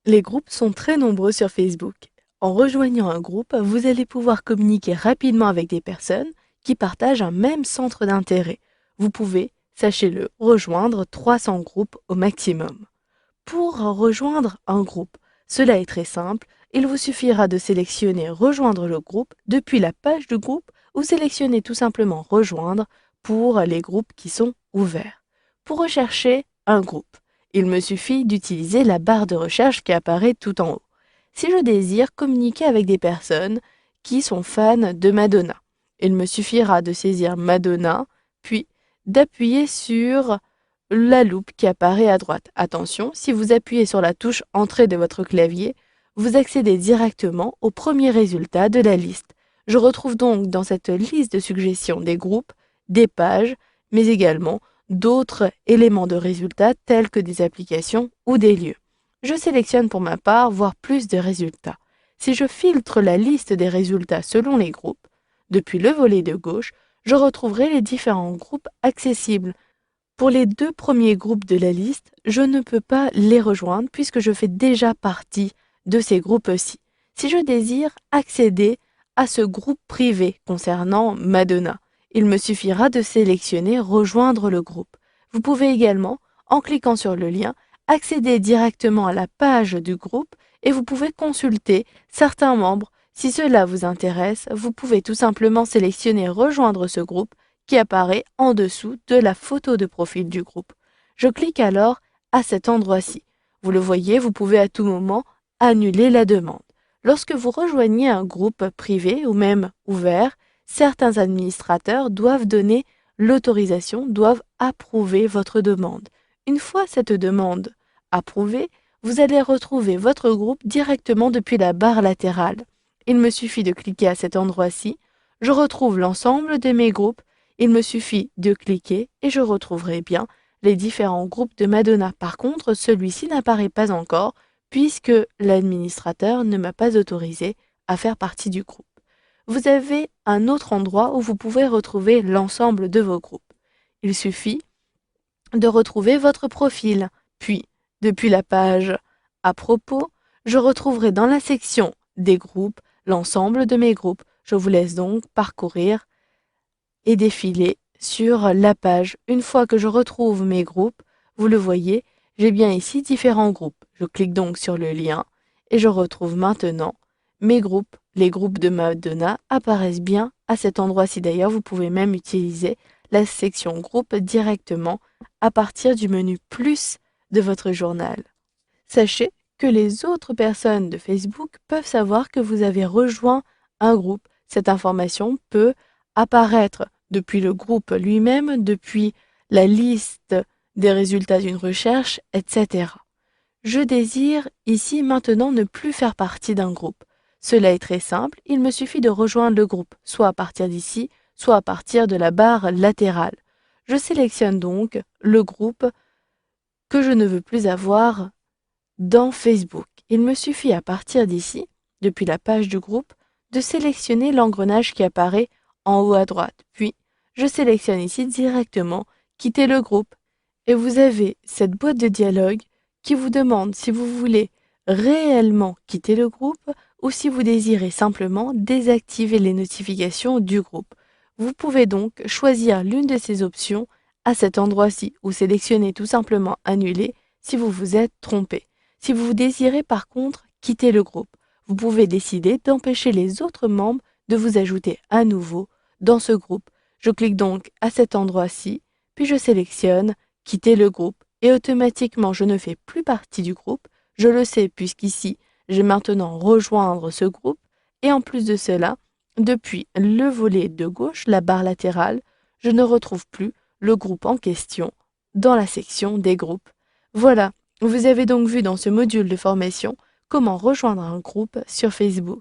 Les groupes sont très nombreux sur Facebook. En rejoignant un groupe, vous allez pouvoir communiquer rapidement avec des personnes qui partagent un même centre d'intérêt. Vous pouvez, sachez-le, rejoindre 300 groupes au maximum. Pour rejoindre un groupe, cela est très simple. Il vous suffira de sélectionner Rejoindre le groupe depuis la page du groupe ou sélectionner tout simplement Rejoindre pour les groupes qui sont ouverts. Pour rechercher un groupe, il me suffit d'utiliser la barre de recherche qui apparaît tout en haut. Si je désire communiquer avec des personnes qui sont fans de Madonna, il me suffira de saisir Madonna, puis d'appuyer sur la loupe qui apparaît à droite. Attention, si vous appuyez sur la touche Entrée de votre clavier, vous accédez directement au premier résultat de la liste. Je retrouve donc dans cette liste de suggestions des groupes, des pages, mais également d'autres éléments de résultats tels que des applications ou des lieux. Je sélectionne pour ma part voir plus de résultats. Si je filtre la liste des résultats selon les groupes, depuis le volet de gauche, je retrouverai les différents groupes accessibles. Pour les 2 premiers groupes de la liste, je ne peux pas les rejoindre puisque je fais déjà partie de ces groupes-ci. Si je désire accéder à ce groupe privé concernant Madonna, il me suffira de sélectionner Rejoindre le groupe. Vous pouvez également, en cliquant sur le lien, accéder directement à la page du groupe et vous pouvez consulter certains membres. Si cela vous intéresse, vous pouvez tout simplement sélectionner Rejoindre ce groupe qui apparaît en dessous de la photo de profil du groupe. Je clique alors à cet endroit-ci. Vous le voyez, vous pouvez à tout moment annuler la demande. Lorsque vous rejoignez un groupe privé ou même ouvert, certains administrateurs doivent donner l'autorisation, doivent approuver votre demande. Une fois cette demande approuvée, vous allez retrouver votre groupe directement depuis la barre latérale. Il me suffit de cliquer à cet endroit-ci, je retrouve l'ensemble de mes groupes. Il me suffit de cliquer et je retrouverai bien les différents groupes de Madonna. Par contre, celui-ci n'apparaît pas encore puisque l'administrateur ne m'a pas autorisé à faire partie du groupe. Vous avez un autre endroit où vous pouvez retrouver l'ensemble de vos groupes. Il suffit de retrouver votre profil, puis, depuis la page à propos, je retrouverai dans la section des groupes l'ensemble de mes groupes. Je vous laisse donc parcourir et défiler sur la page. Une fois que je retrouve mes groupes, vous le voyez, j'ai bien ici différents groupes. Je clique donc sur le lien et je retrouve maintenant mes groupes. Les groupes de Madonna apparaissent bien à cet endroit-ci. D'ailleurs, vous pouvez même utiliser la section groupe directement à partir du menu plus de votre journal. Sachez que les autres personnes de Facebook peuvent savoir que vous avez rejoint un groupe. Cette information peut apparaître depuis le groupe lui-même, depuis la liste des résultats d'une recherche, etc. Je désire ici maintenant ne plus faire partie d'un groupe. Cela est très simple, il me suffit de rejoindre le groupe, soit à partir d'ici, soit à partir de la barre latérale. Je sélectionne donc le groupe que je ne veux plus avoir dans Facebook. Il me suffit à partir d'ici, depuis la page du groupe, de sélectionner l'engrenage qui apparaît en haut à droite. Puis, je sélectionne ici directement Quitter le groupe. Et vous avez cette boîte de dialogue qui vous demande si vous voulez réellement quitter le groupe ou si vous désirez simplement désactiver les notifications du groupe. Vous pouvez donc choisir l'une de ces options à cet endroit-ci ou sélectionner tout simplement Annuler si vous vous êtes trompé. Si vous désirez par contre quitter le groupe, vous pouvez décider d'empêcher les autres membres de vous ajouter à nouveau dans ce groupe. Je clique donc à cet endroit-ci, puis je sélectionne Quitter le groupe et automatiquement je ne fais plus partie du groupe. Je le sais puisqu'ici j'ai maintenant rejoindre ce groupe et en plus de cela, depuis le volet de gauche, la barre latérale, je ne retrouve plus le groupe en question dans la section des groupes. Voilà. Vous avez donc vu dans ce module de formation comment rejoindre un groupe sur Facebook.